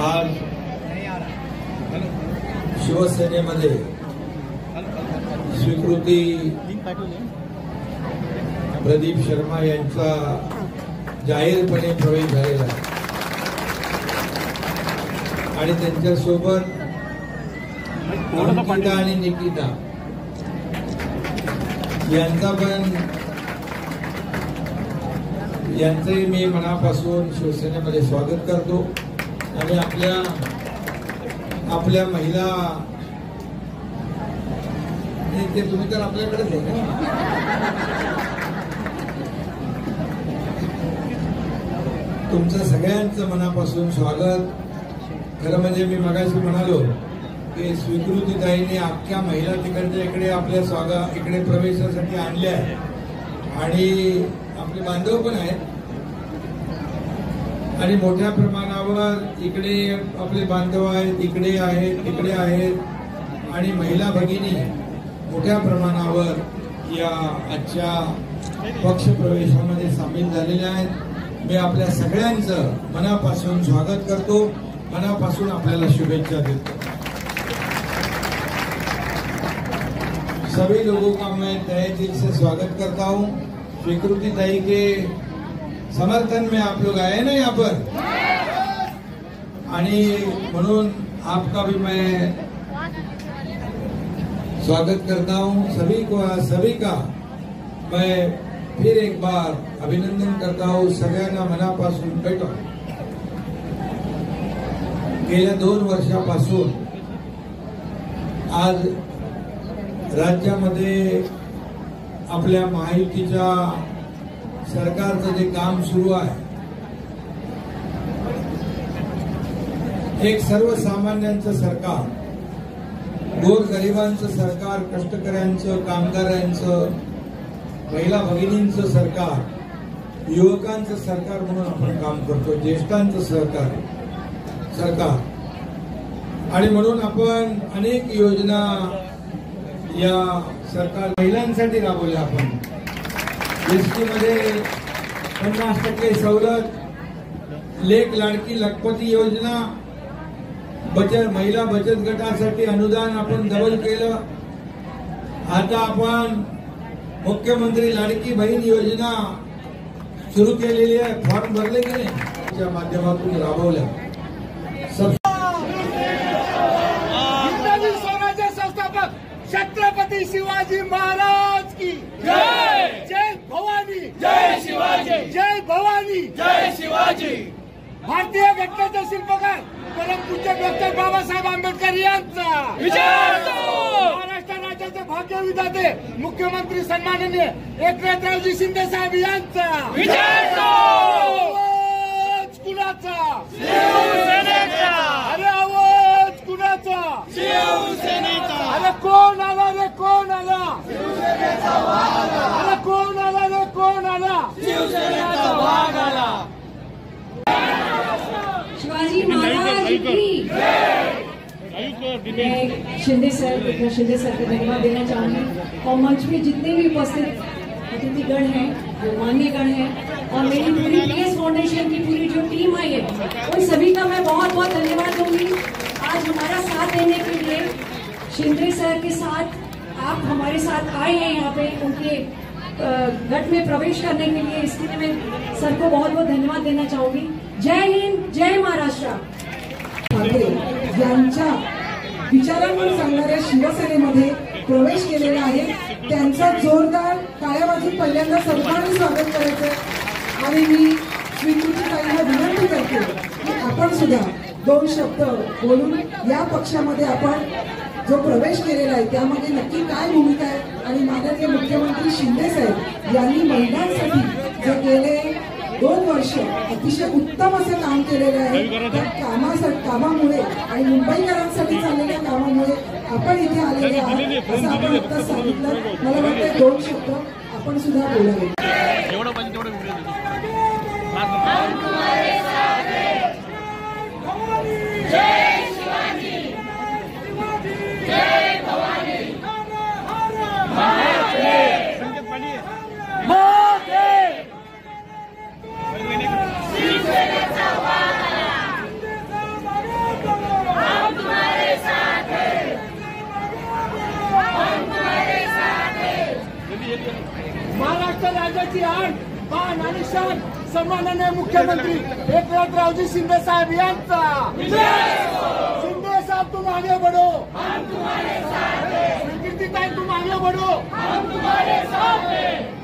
आज शिवसेनेमध्ये स्वीकृती प्रदीप शर्मा यांचा जाहीरपणे प्रवेश झालेला आहे आणि त्यांच्यासोबत अंकिता आणि निकिता यांचंही मी मनापासून शिवसेनेमध्ये स्वागत करतो आणि आपल्या महिला ते तुम्ही तर आपल्याकडेच आहे का? तुमचं सगळ्यांचं मनापासून स्वागत. खरं म्हणजे मी मगाशी म्हणालो की स्वीकृतीताईंनी अख्ख्या महिला तिकडच्या इकडे आपल्या स्वागत इकडे प्रवेशासाठी आणल्या आणि आपले बांधव पण आहेत आणि मोठ्या प्रमाणावर इकडे आपले बांधव आहेत, इकडे आहेत, तिकडे आहेत आणि महिला भगिनी मोठ्या प्रमाणावर या आजच्या पक्ष प्रवेशामध्ये सामील झालेल्या आहेत. मी आपल्या सगळ्यांचं मनापासून स्वागत करतो, मनापासून आपल्याला शुभेच्छा देतो. सभी लोगों का मैं तहे दिल से स्वागत करता हूं. स्वीकृतीताई के समर्थन में आप लोग आए ना यहाँ पर, आणि म्हणून आपका भी मैं स्वागत करता हूं. सभी का मैं फिर एक बार अभिनंदन करता हूं. सगळ्यांना मनापासून भेटो. गेल्या 2 वर्षापासून आज राज्यामध्ये आपल्या महायुतीच्या सरकारचं जे काम सुरू आहे, एक सर्वसामान्यांचं सरकार, गोरगरिबांचं सरकार, कष्टकऱ्यांचं, कामगारांचं, महिला भगिनींचं सरकार, युवकांचं सरकार म्हणून आपण काम करतो, ज्येष्ठांचं सरकार आणि म्हणून आपण अनेक योजना या सरकार महिलांसाठी राबवल्या. आपण एसटी मध्ये 50% सवलत, लेक लाडकी लखपती योजना, महिला बचत गटासाठी अनुदान आपण डबल केलं. आता आपण मुख्यमंत्री लाडकी बहीण योजना सुरू केलेली आहे. फॉर्म भरले की नाही, त्याच्या माध्यमातून राबवल्या. स्वराज्य संस्थापक छत्रपती शिवाजी महाराज की जय. जय भवानी, जय शिवाजी, जय भवानी, जय शिवाजी. भारतीय घटनेचे शिल्पकार परमपूज्य डॉक्टर बाबासाहेब आंबेडकर यांचा विजय. महाराष्ट्र राज्याचे भाग्यविधाते मुख्यमंत्री सन्माननीय एकनाथरावजी शिंदे साहेब यांचा विजय. आवाज कुणाचा? शिवसेनेचा. अरे आवाज कुणाचा? शिवसेनेचा. अरे कोण आला रे, कोण आला? शिवसेनेचा वाघ आला. अरे कोण आला रे, कोण आला? शिवसेनेचा वाघ आला. शिवाजी महाराज की मैं शिंदे सर को धन्यवाद देना चाहूंगी और मंच में जितने भी उपस्थित अतिथिगण हैं, जो मान्यगण हैं और मेरी पूरी पीएस फाउंडेशन की पूरी जो टीम आई है, उन सभी का मैं बहुत बहुत धन्यवाद दूंगी. आज हमारा साथ देने के लिए शिंदे सर के साथ आप हमारे साथ आए हैं यहाँ पे उनके गट में प्रवेश करने के लिए. इसके लिए मैं सर को बहुत बहुत धन्यवाद देना चाहूंगी. जय हिंद, जय महाराष्ट्र. यांच्या विचारांवर सांगणाऱ्या शिवसेनेमध्ये प्रवेश केलेला आहे. त्यांचा जोरदार टाळ्या वाजून पहिल्यांदा सर्वांनी स्वागत करायचं आणि मी स्वीकृतीताईंना विनंती करते की आपण सुद्धा 2 शब्द बोलून या पक्षामध्ये आपण जो प्रवेश केलेला आहे त्यामध्ये नक्की काय भूमिका आहे आणि माननीय मुख्यमंत्री शिंदे साहेब यांनी महिलांसाठी जे गेले 2 वर्ष अतिशय उत्तम असं काम केलेलं आहे, त्या कामामुळे आणि मुंबईकरांसाठी चाललेल्या कामामुळे आपण इथे आलेले आहात असं आपण आत्ताच सांगितलं. मला वाटतं 2 शब्द आपण सुद्धा बोलावे. सन्माननीय मुख्यमंत्री एकनाथरावजी शिंदे साहेब यांचा। शिंदे साहब तुम आगे बढ़ो, स्वीकृति ताई तुम आगे बढ़ो, हम तुम्हारे साथ हैं।